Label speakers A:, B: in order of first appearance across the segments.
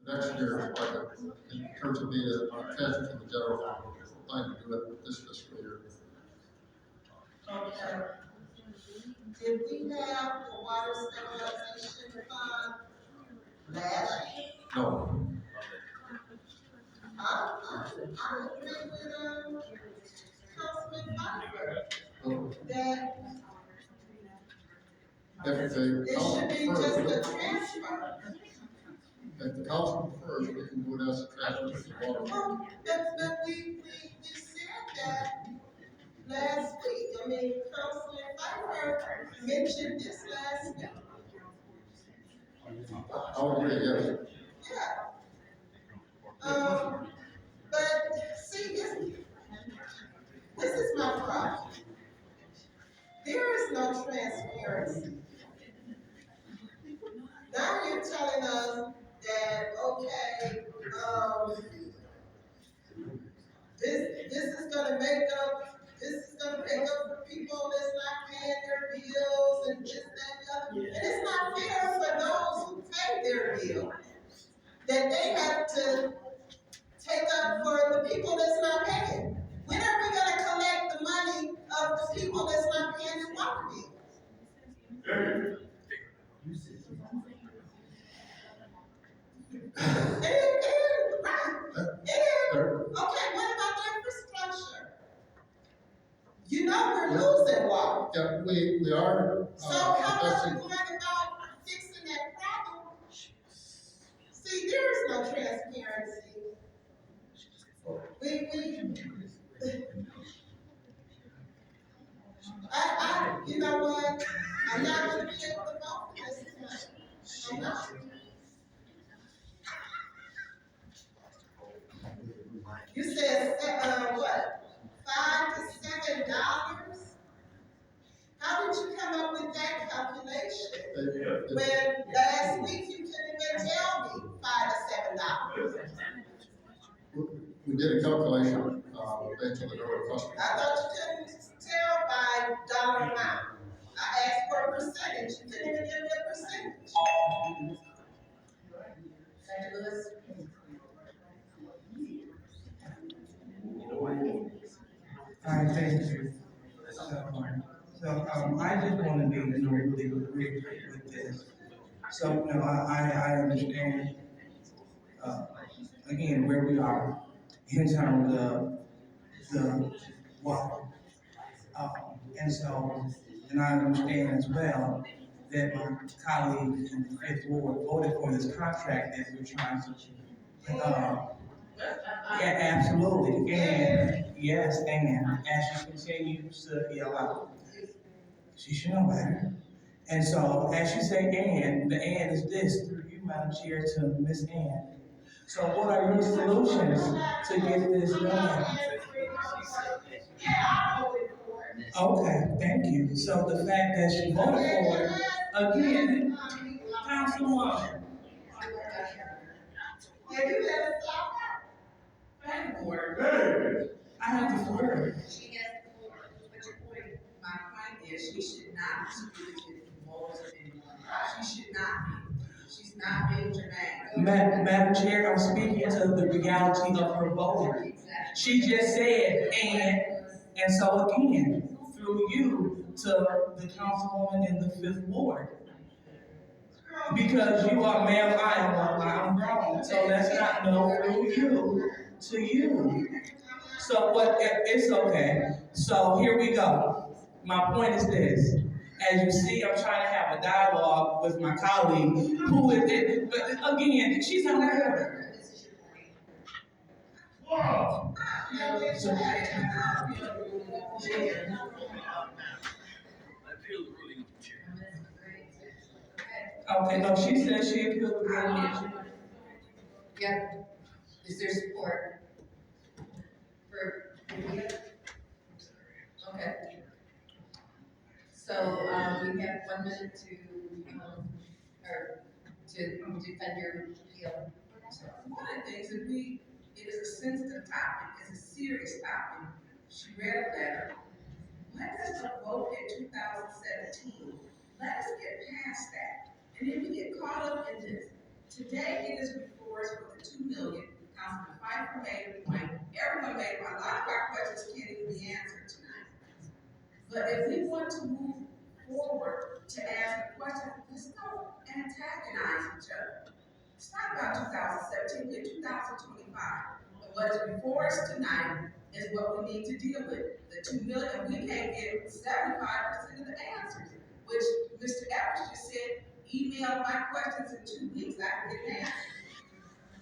A: next year, like, in terms of being attached to the general fund, we're planning to do it this fiscal year.
B: Okay. Did we have the water stabilization fund last year?
A: No,
B: I agree with, Councilman Piper,
A: no.
B: that
A: If the
B: it
A: council
B: should be just
A: prefers,
B: a transfer.
A: if the council prefers, we can do it as a transfer to the water.
B: Well, but we said that last week. I mean, Councilman Piper mentioned this last week.
A: I'll agree, yes.
B: Yeah. But see, this is my problem. There is no transparency. Now you're telling us that, okay, this is gonna make up for people that's not paying their bills and this, that, and the other. And it's not fair for those who pay their bill that they have to take up for the people that's not paying. When are we gonna collect the money of the people that's not paying their water bill? Okay, what about the infrastructure? You know we're losing water.
A: Yeah, we are.
B: So how are we going about fixing that problem? See, there is no transparency. You know what? I'm not going to be able to vote for this tonight. I'm not. You said, what? $5 to $7? How did you come up with that calculation? When last week you couldn't even tell me $5 to $7.
A: We did a calculation, based on the number of customers.
B: I thought you couldn't tell by dollar amount. I asked for a percentage. You couldn't even give me a percentage. Dr. Lewis?
C: All right, thank you. So I just want to be really brief with this. So, I understand, again, where we are in terms of the water. And I understand as well that my colleague in the Fifth Ward voted for this contract that we're trying to, yeah, absolutely. And yes, and as she continues to yell out, she should know better. And so, as you say, and the and is this through you, Madam Chair, to Miss Ann. So, what are your solutions to get this done? Okay, thank you. So, the fact that she voted for it, again, Councilwoman. I have the floor.
D: She has the floor. What's your point? My point is, she should not be involved anymore. She should not be. She's not being germane.
C: Madam Chair, I'm speaking to the reality of her voting.
D: Exactly.
C: She just said, and so again, through you to the councilwoman in the Fifth Ward. Because you are male, I'm grown. So let's not know through you to you. So it's okay. So here we go. My point is this. As you see, I'm trying to have a dialogue with my colleague who is it, but again, she's on the order. Whoa. So, okay, no, she said she appealed the ruling.
D: Yep. Is there support for India? Okay. So, we have 1 minute to defend your appeal.
E: So one of the things that it is a sensitive topic, it's a serious topic. She read a letter. Let us vote in 2017. Let us get past that. And then we get caught up in this. Today it is before us for But if we want to move forward to ask the question, let's don't antagonize each other. It's not about 2017, we're 2025. And what is before us tonight is what we need to deal with. The 2 million, we can't get 75% of the answers, which Mr. Evers just said, email my questions in 2 weeks, I can get an answer.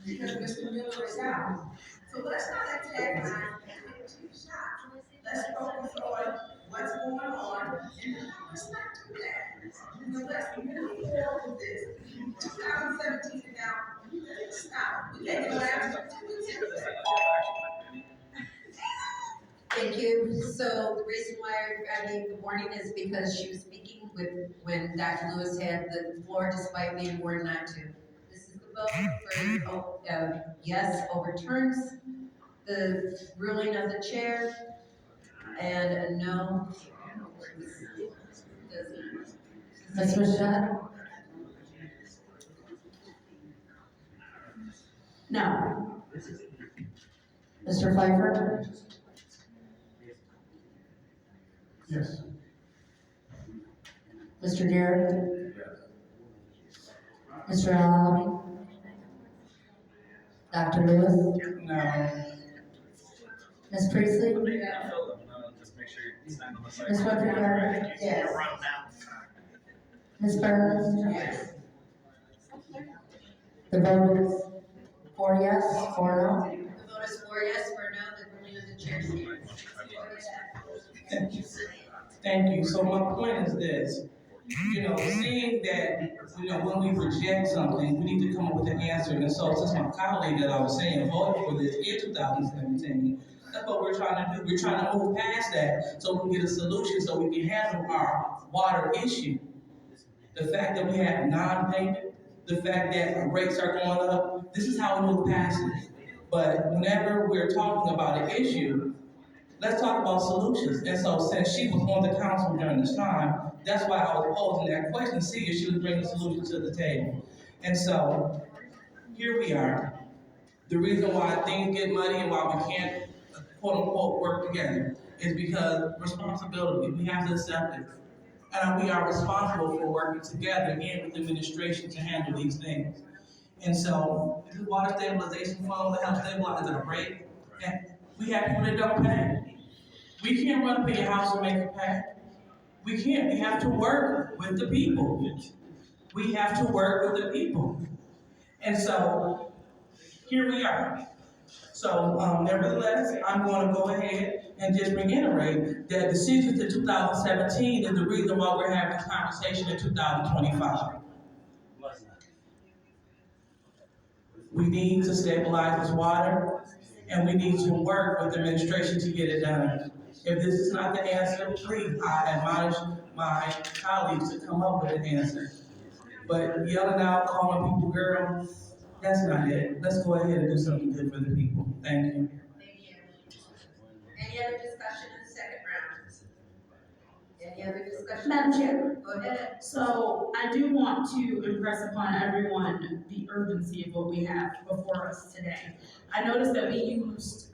E: Because Mr. Miller is out. So let's not antagonize and take cheap shots. Let's focus on what's going on, and let's not do that. Let's move forward with this. 2017 now, let's stop. We can't get no answer until we get there.
F: Thank you. So the reason why I gave the warning is because she was speaking when Dr. Lewis had the floor despite being warned not to. This is the vote for yes overturns the ruling of the chair, and a no. Ms. Rashad? No. Mr. Pfeiffer?
C: Yes.
F: Mr. Garrett? Mr. Alami? Dr. Lewis?
C: No.
F: Ms. Priestley?
G: Just make sure you stand on the side.
F: Ms. Rutherford? Yes. Ms. Burns?
B: Yes.
F: The vote is 4 yes, 4 no. The vote is 4 yes, 4 no, the ruling of the chair stands.
C: Thank you. Thank you. So my point is this, seeing that, when we reject something, we need to come up with an answer. And so since my colleague that I was saying voted for this in 2017, that's what we're trying to do. We're trying to move past that so we can get a solution so we can handle our water issue. The fact that we have non-payment, the fact that our rates are going up, this is how we move past it. But whenever we're talking about an issue, let's talk about solutions. And so since she was on the council during this time, that's why I was posing that question, to see if she was bringing solutions to the table. And so here we are. The reason why things get muddy and why we can't, quote unquote, work together is because responsibility, we have to accept it. And we are responsible for working together and with the administration to handle these things. And so this water stabilization fund will help stabilize at a rate. And we have people that don't pay. We can't run up in your house and make you pay. We can't. We have to work with the people. We have to work with the people. And so here we are. So nevertheless, I'm going to go ahead and just reiterate that decisions in 2017 is the reason why we're having this conversation in 2025. We need to stabilize this water, and we need to work with the administration to get it done. If this is not the answer, please, I admonish my colleagues to come up with an answer. But yelling out, calling people girls, that's not it. Let's go ahead and do something good for the people. Thank you.
F: Thank you. Any other discussion in the second round? Any other discussion?
H: Madam Chair.
F: Go ahead.
H: So I do want to impress upon everyone the urgency of what we have before us today. I noticed that we used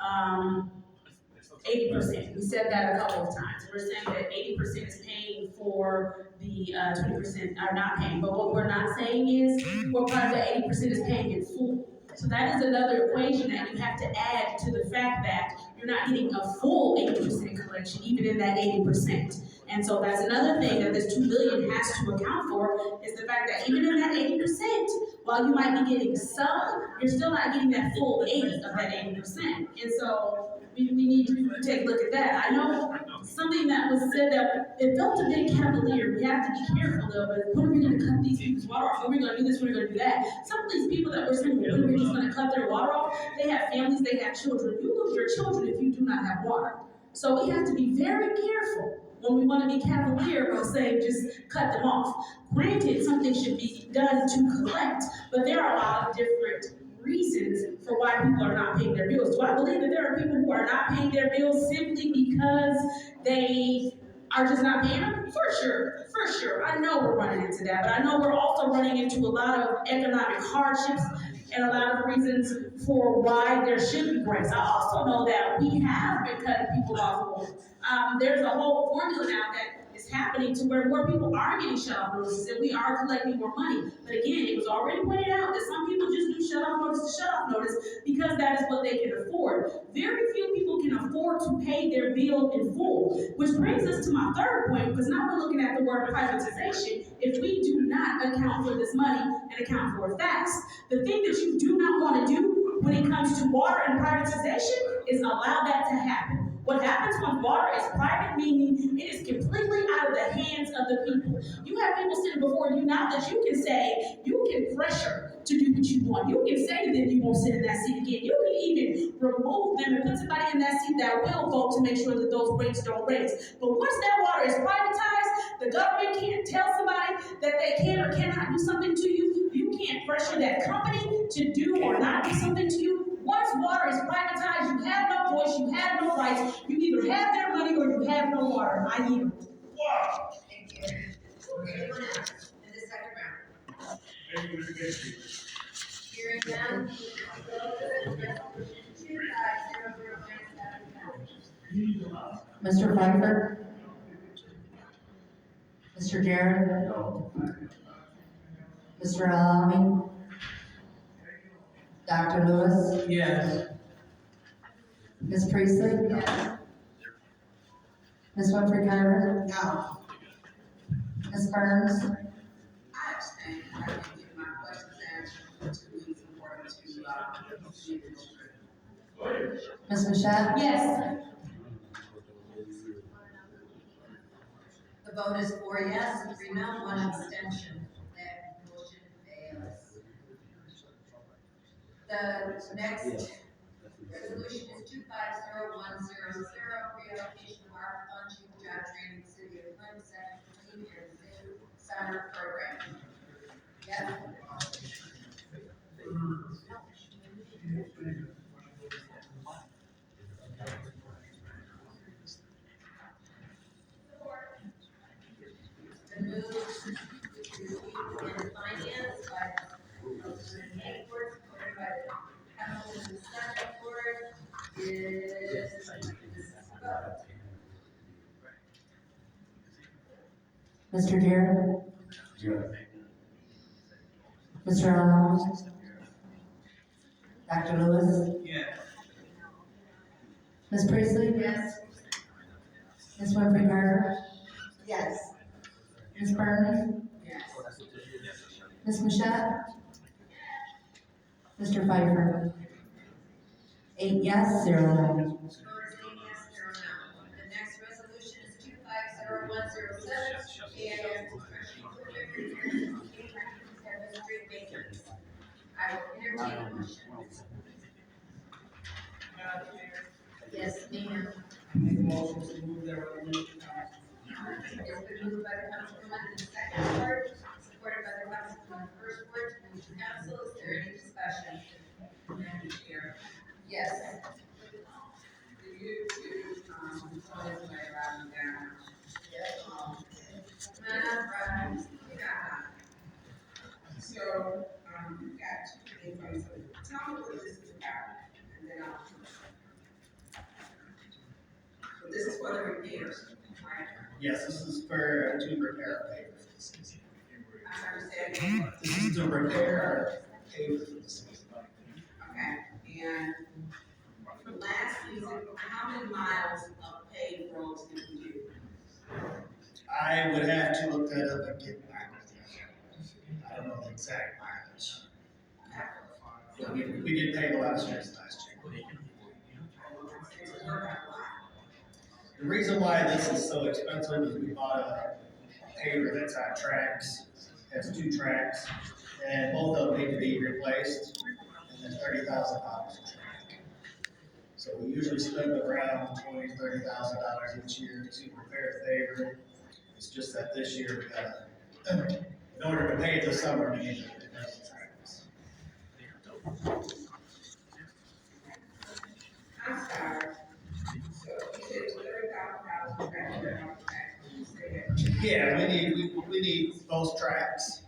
H: 80%. We said that a couple of times. We're saying that 80% is paying for the 20% are not paying. But what we're not saying is what part of the 80% is paying in full. So that is another equation that you have to add to the fact that you're not getting a full 80% collection, even in that 80%. And so that's another thing that this $2 billion has to account for, is the fact that even in that 80%, while you might be getting some, you're still not getting that full 80 of that 80%. And so we need to take a look at that. I know something that was said that it felt a bit cavalier. We have to be careful though, but when are we going to cut these people's water off? When are we going to do this? When are we going to do that? Some of these people that we're saying when we're just going to cut their water off, they have families, they have children. You lose your children if you do not have water. So we have to be very careful when we want to be cavalier or say just cut them off. Granted, something should be done to collect, but there are a lot of different reasons for why people are not paying their bills. Do I believe that there are people who are not paying their bills simply because they are just not paying them? For sure. I know we're running into that, but I know we're also running into a lot of economic hardships. and a lot of reasons for why there should be grants. I also know that we have been cutting people off more. There's a whole formula now that is happening to where more people are getting shut off notices and we are collecting more money. But again, it was already pointed out that some people just do shut off notice to shut off notice because that is what they can afford. Very few people can afford to pay their bill in full, which brings us to my third point, because now we're looking at the word privatization. If we do not account for this money and account for it fast, the thing that you do not want to do when it comes to water and privatization is allow that to happen. What happens when water is private, meaning it is completely out of the hands of the people. You have people sitting before you now that you can say, you can pressure to do what you want. You can say to them you won't sit in that seat again. You can even remove them and put somebody in that seat that will vote to make sure that those rates don't raise. But once that water is privatized, the government can't tell somebody that they can or cannot do something to you. You can't pressure that company to do or not do something to you. Once water is privatized, you have no voice, you have no rights. You either have their money or you have no water. I yield.
F: Thank you. Anyone else in the second round? Hearing none, resolution 250097. Mr. Pfeiffer? Mr. Jarrett? Mr. Alami? Dr. Lewis?
C: Yes.
F: Ms. Priestley? Yes. Ms. Winfrey Carter?
B: No.
F: Ms. Burns?
D: I abstain, I didn't get my questions answered for 2 weeks according to, the administrator.
F: Ms. Mashat?
H: Yes.
F: The vote is 4 yes, 3 no, 1 abstention. That motion fails. The next resolution is 250100, reallocation of our funds to job training city of Flint, second year summer program. Yes. The move to and finance by Councilman Hayworth, supported by the Councilman Senate Board, is Mr. Jarrett? Mr. Arnold? Dr. Lewis?
C: Yes.
F: Ms. Priestley? Yes. Ms. Winfrey Carter?
B: Yes.
F: Ms. Burns?
D: Yes.
F: Ms. Mashat? Mr. Pfeiffer? 8 yes, 0 no. The next resolution is 250107, AIS construction equipment repairs and street maintenance. I will entertain a motion. Yes, ma'am.
C: Make a motion to move that resolution.
F: It's been moved by the councilwoman in the second ward, supported by the councilwoman in the first ward, to move to council. Is there any discussion?
D: Madam Chair,
F: Yes.
D: do you, always play around down? Yeah. So, you got 2 things, so tell me what this is about, and then I'll. So this is for the repairs, right?
I: Yes, this is for to repair our pavers.
D: I understand,
I: This is to repair our pavers.
D: okay, and last season, how many miles of paved roads did we do?
I: I would have to look that up and get back with you. I don't know the exact mileage. But we did pave a lot of streets last year.
D: It's work out a lot.
I: The reason why this is so expensive is we bought a paver that's on tracks, has 2 tracks, and both of them need to be replaced, and then $30,000 a track. So we usually spend around $20,000-$30,000 each year to repair the paver. It's just that this year we gotta, in order to pay the summer, we need to replace the tracks.
D: I'm sorry. So you said $30,000 you said.
I: Yeah, we need those tracks,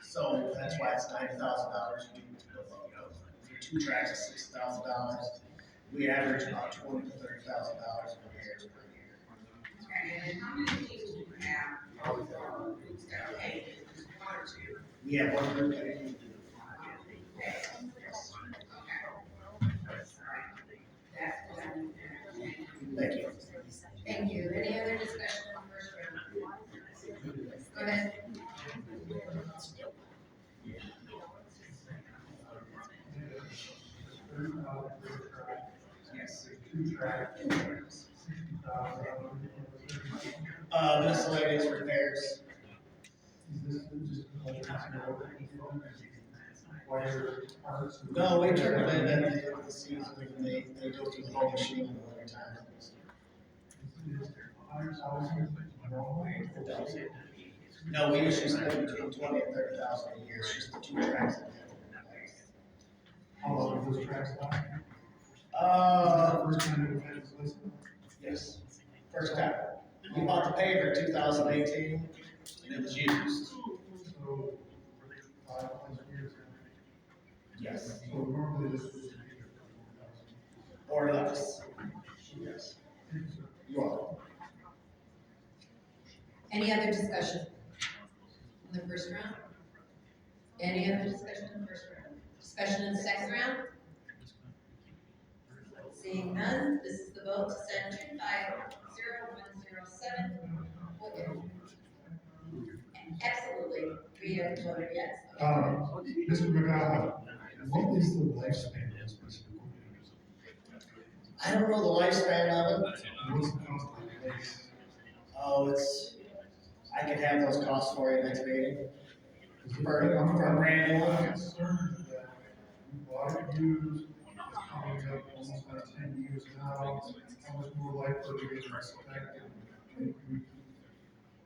I: so that's why it's $90,000 we need to build two tracks is $6,000. We average about $20,000 to $30,000 in repairs per year.
E: Okay, and then how many teams do you have, or groups that are paid, just one or two?
I: We have one group that is
E: Okay. That's what I need to know.
I: thank you.
F: Thank you. Any other discussion on the first round? Go ahead.
I: Yes. Miscellaneous repairs. No, we turn them in at the end of the season, and they go through the whole machine in the winter time. No, we usually spend between 20 and 30,000 a year, it's just the two tracks.
J: How long does those tracks last?
I: Uh,
J: First time you've had this listed?
I: yes, first time. We bought the paver in 2018, and it was used.
J: So, 5 years.
I: Yes.
J: So normally this is.
I: Or less. Yes. You are.
F: Any other discussion in the first round? Any other discussion in the first round? Discussion in the second round? Seeing none, this is the vote to send 250107. Absolutely, we have voted yes.
J: Mr. McGowan, what is the lifespan of this piece of equipment?
I: I don't know the lifespan of it.
J: What's the cost of the lease?
I: Oh, I could have those costs for you next meeting. For a brand new
J: I'm
I: one.
J: concerned that you bought it used, it's coming up almost about 10 years now, how much more likely are we to expect?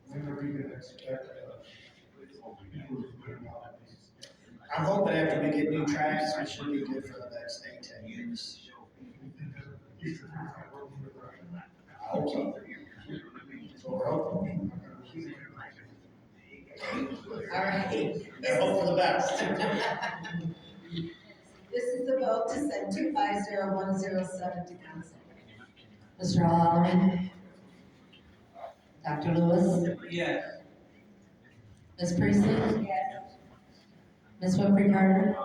J: When are we gonna expect,
I: I'm hoping after we get new tracks, we should be good for the next 8 to 10 years. I hope so. That's what we're hoping.
F: All right.
I: I hope for the best.
F: This is the vote to send 250107 to council. Mr. Holloman? Dr. Lewis?
C: Yes.
F: Ms. Priestley? Yes. Ms. Winfrey Carter?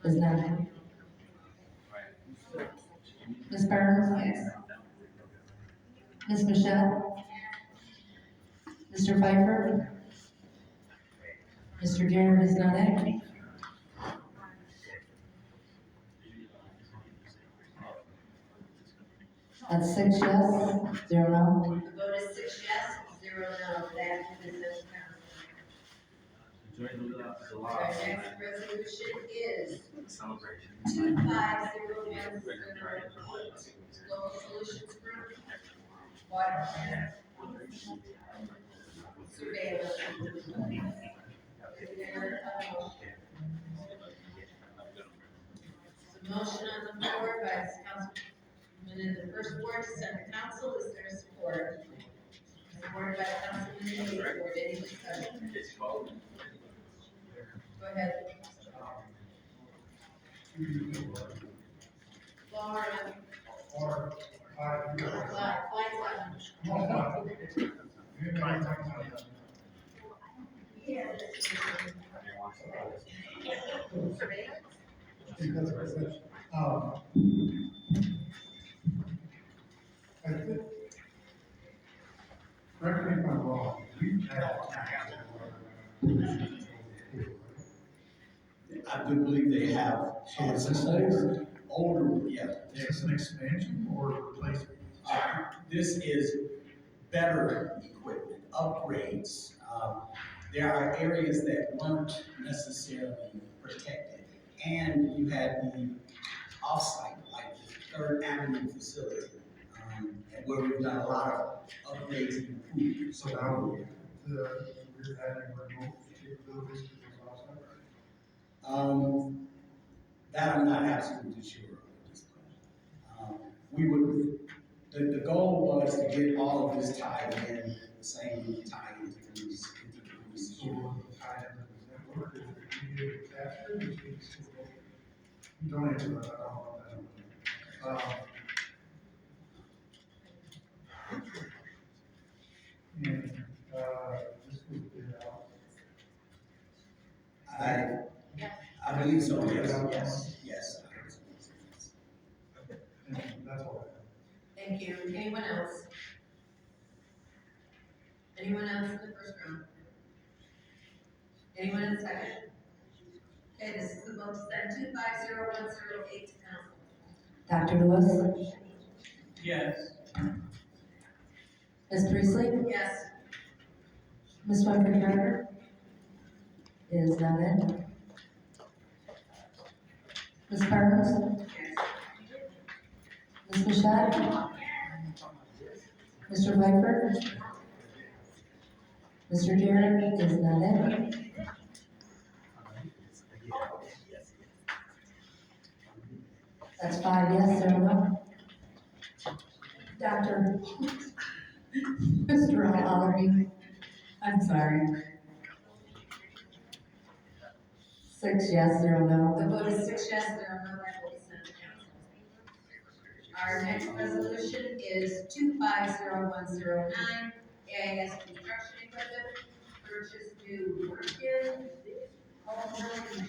F: Ms. Nunn? Ms. Burns? Yes. Ms. Michelle? Mr. Pfeiffer? Mr. Garrett is not active. That's 6 yes, 0 no. The vote is 6 yes, 0 no. That is the council. Our next resolution is
G: Celebration.
F: 25010. Local Solutions Group. Water plant. Surveillance. Is there a motion? The motion on the floor by Councilman in the first ward to send to council, is there support? Supported by Councilman in the eighth ward, any discussion? Go ahead. Laura,
J: or 5 years? I think, correct me if I'm wrong, we've had.
K: I do believe they have.
J: So it's an
K: Older, yeah.
J: Is this an expansion or replacement?
K: This is better equipment, upgrades. There are areas that weren't necessarily protected. And you had the offsite, like the Third Avenue facility, where we've done a lot of upgrades and improvements.
J: So now we're adding remote capabilities to this also?
K: That I'm not absolutely sure of at this point. We would, the goal was to get all of this tied in, the same tie into the police.
J: So tie into this network, is it easier to capture, or is it still? You don't answer that, I don't want that. And, this was bid out.
K: I believe so, yes.
J: And that's all I have.
F: Thank you. Anyone else? Anyone else in the first round? Anyone in the second? Okay, this is the vote to send 250108 to council. Dr. Lewis?
C: Yes.
F: Ms. Priestley? Yes. Ms. Carter? Is not in. Ms. Burns?
D: Yes.
F: Ms. Mashat? Mr. Piper? Mr. Jarrett is not in. That's 5 yes, 0 no. Dr. Mr. Alabi, I'm sorry. 6 yes, 0 no. The vote is 6 yes, 0 no, that will be sent to council. Our next resolution is 250109, AIS construction equipment, purchase new work gear, home building